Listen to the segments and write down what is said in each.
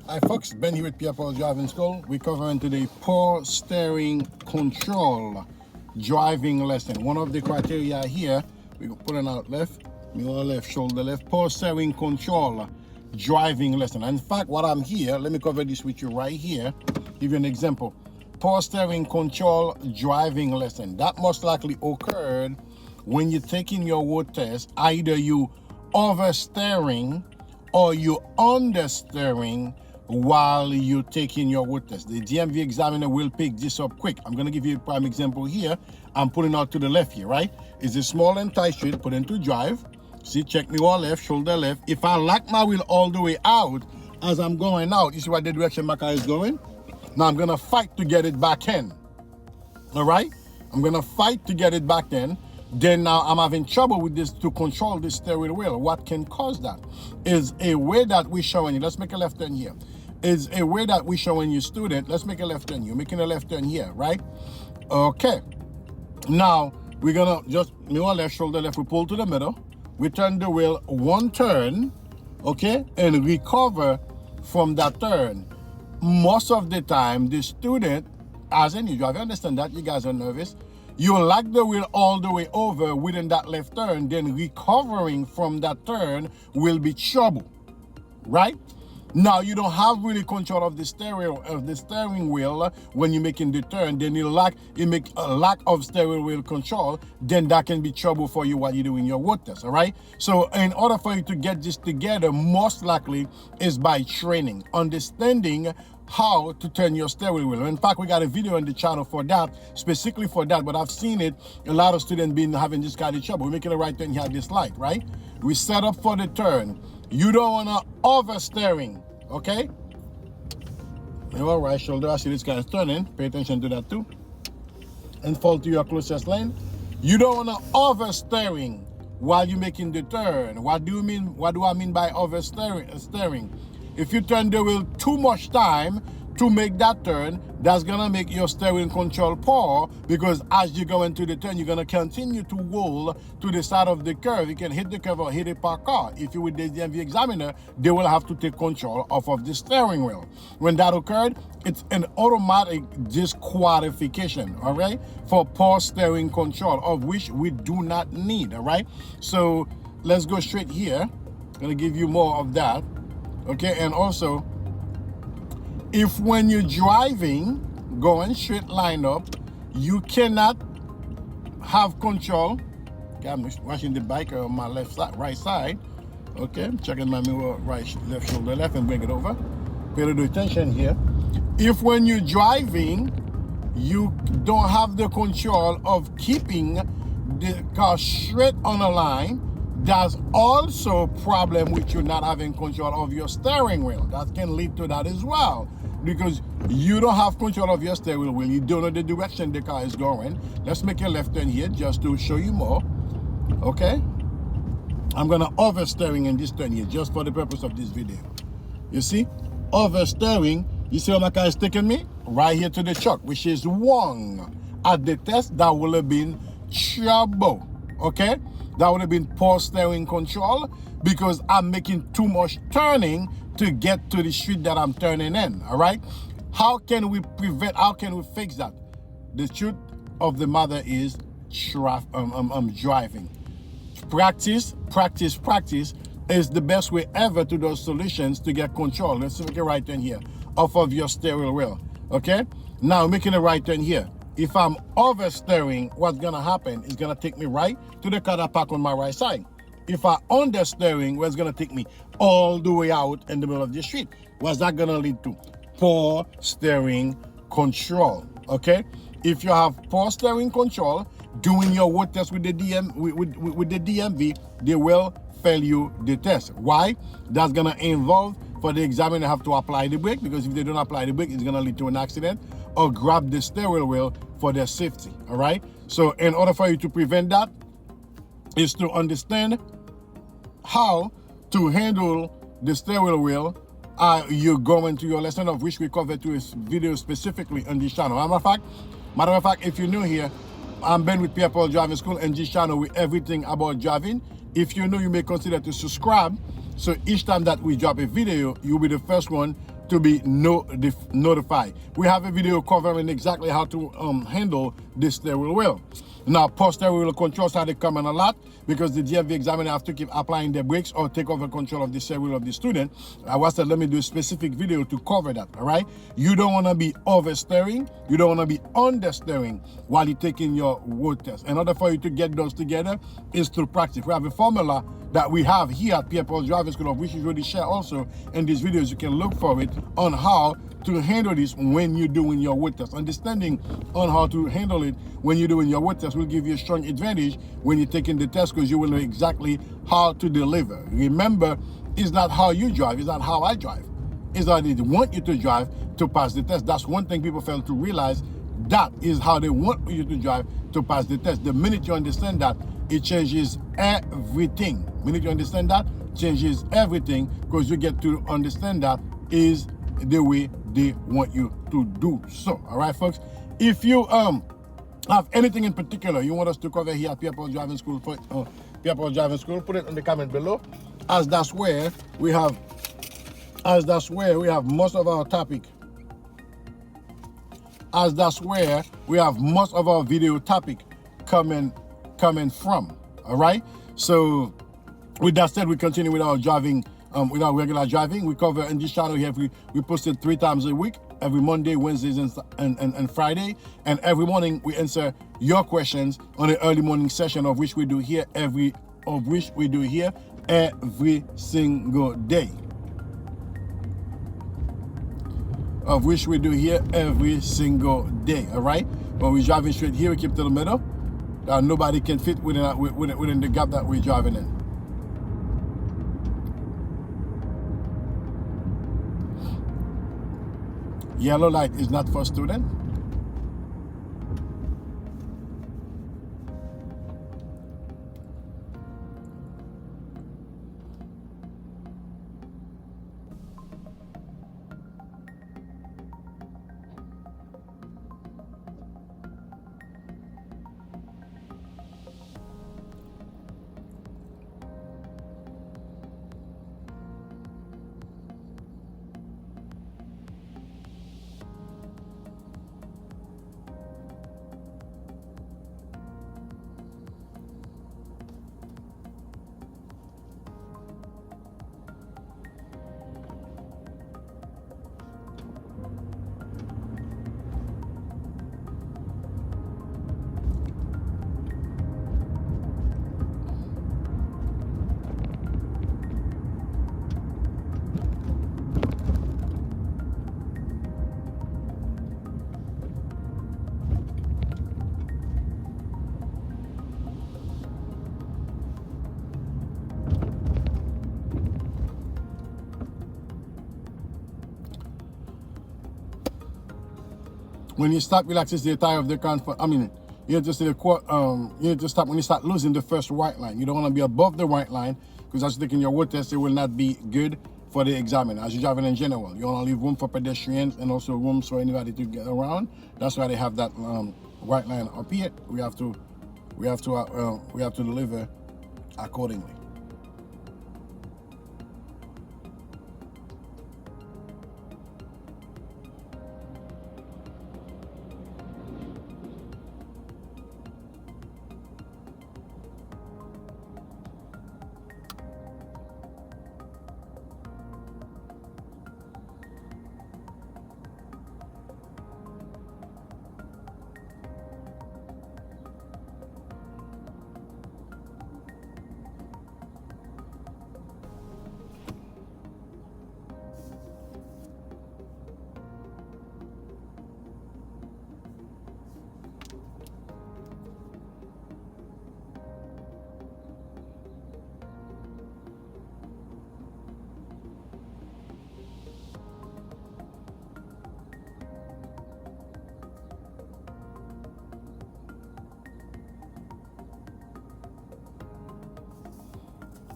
Hi folks, Ben here with Pierre Driving School. We're covering today poor steering control driving lesson. One of the criteria here, we're putting out left, middle left, shoulder left, poor steering control driving lesson. In fact, what I'm here, let me cover this with you right here. Give you an example. Poor steering control driving lesson. That most likely occurred when you're taking your road test. Either you oversteering or you understeering while you're taking your road test. The DMV examiner will pick this up quick. I'm going to give you a prime example here. I'm putting out to the left here, right? It's a small and tight street, put into drive. See, check mirror left, shoulder left. If I lock my wheel all the way out as I'm going out, you see what the direction my car is going? Now I'm going to fight to get it back in. All right? I'm going to fight to get it back in. Then now I'm having trouble with this to control this steering wheel. What can cause that is a way that we're showing you. Let's make a left turn here. Is a way that we're showing you, student. Let's make a left turn. You're making a left turn here, right? Okay. Now we're gonna just mirror left, shoulder left. We pull to the middle. We turn the wheel one turn, okay, and recover from that turn. Most of the time, the student, as any driver, understand that you guys are nervous. You lock the wheel all the way over within that left turn, then recovering from that turn will be trouble, right? Now you don't have really control of the steering wheel when you're making the turn. Then you make a lack of steering wheel control. Then that can be trouble for you while you're doing your road test. All right. So in order for you to get this together, most likely is by training, understanding how to turn your steering wheel. In fact, we got a video on the channel for that, specifically for that, but I've seen it, a lot of students been having this kind of trouble. We're making a right turn here at this light, right? We set up for the turn. You don't want to oversteering, okay? All right, shoulder, I see this guy is turning. Pay attention to that too. And fall to your closest lane. You don't want to oversteering while you're making the turn. What do you mean? What do I mean by oversteering? If you turn the wheel too much time to make that turn, that's gonna make your steering control poor, because as you go into the turn, you're gonna continue to roll to the side of the curve. You can hit the curve or hit a parked car. If you're with the DMV examiner, they will have to take control off of the steering wheel. When that occurred, it's an automatic disqualification, all right, for poor steering control, of which we do not need, all right? So let's go straight here. I'm gonna give you more of that. Okay, and also, if when you're driving, going straight line up, you cannot have control. Okay, I'm watching the bike on my left side, right side. Okay, I'm checking my mirror, right, left shoulder left, and bring it over. Pay a little attention here. If when you're driving, you don't have the control of keeping the car straight on a line, that's also a problem with you not having control of your steering wheel. That can lead to that as well, because you don't have control of your steering wheel. You don't know the direction the car is going. Let's make a left turn here just to show you more. Okay, I'm gonna oversteering in this turn here just for the purpose of this video. You see, oversteering. You see how my car is taking me right here to the truck, which is wrong. At the test, that would have been trouble. Okay. That would have been poor steering control, because I'm making too much turning to get to the street that I'm turning in, all right? How can we fix that? The truth of the matter is driving. Practice is the best way ever to those solutions to get control. Let's make a right turn here off of your steering wheel, okay? Now making a right turn here. If I'm oversteering, what's gonna happen is gonna take me right to the car that parked on my right side. If I understeering, what's gonna take me all the way out in the middle of the street? What's that gonna lead to? Poor steering control. Okay? If you have poor steering control, doing your road test with the DMV, they will fail you the test. Why? That's gonna involve for the examiner have to apply the brake, because if they don't apply the brake, it's gonna lead to an accident, or grab the steering wheel for their safety, all right? So in order for you to prevent that, is to understand how to handle the steering wheel. You go into your lesson, of which we covered to a video specifically on this channel. Matter of fact, if you're new here, I'm Ben with Pierre Driving School, and this channel with everything about driving. If you're new, you may consider to subscribe, so each time that we drop a video, you'll be the first one to be notified. We have a video covering exactly how to handle this steering wheel. Now, post steering wheel control started coming a lot because the DMV examiner have to keep applying the brakes or take over control of the steering wheel of the student. I was said, let me do a specific video to cover that, all right? You don't want to be oversteering. You don't want to be understeering while you're taking your road test. In order for you to get those together is through practice. We have a formula that we have here at Pierre Driving School, of which is already shared also in these videos. You can look for it on how to handle this when you're doing your road test. Understanding on how to handle it when you're doing your road test will give you a strong advantage when you're taking the test, because you will know exactly how to deliver. Remember, it's not how you drive, it's not how I drive. It's how they want you to drive to pass the test. That's one thing people fail to realize. That is how they want you to drive to pass the test. The minute you understand that, it changes everything. The minute you understand that, changes everything, because you get to understand that is the way they want you to do so. All right, folks? If you have anything in particular you want us to cover here at Pierre Driving School, Pierre Driving School, put it in the comment below, as that's where we have most of our topic. As that's where we have most of our video topic coming from. All right. So with that said, we continue with our driving, with our regular driving. We cover in this channel here. We post it 3 times a week, every Monday, Wednesdays, and Friday. And every morning we answer your questions on the early morning session, of which we do here every single day. Of which we do here every single day. All right. When we're driving straight here, we keep to the middle. Nobody can fit within the gap that we're driving in. Yellow light is not for student. When you stop, relaxes the tire of the car. You have to stay you need to stop when you start losing the first white line. You don't want to be above the white line, because as you're taking your road test, it will not be good for the examiner. As you're driving in general, you want to leave room for pedestrians and also room for anybody to get around. That's why they have that white line up here. We have to deliver accordingly.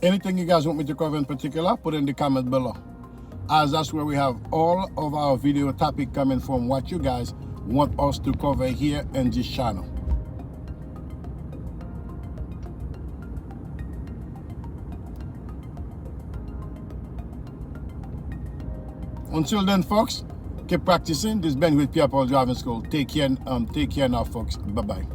Anything you guys want me to cover in particular, put in the comment below, as that's where we have all of our video topic coming from, what you guys want us to cover here in this channel. Until then, folks, keep practicing. This has been with Pierre Driving School. Take care now, folks. Bye-bye.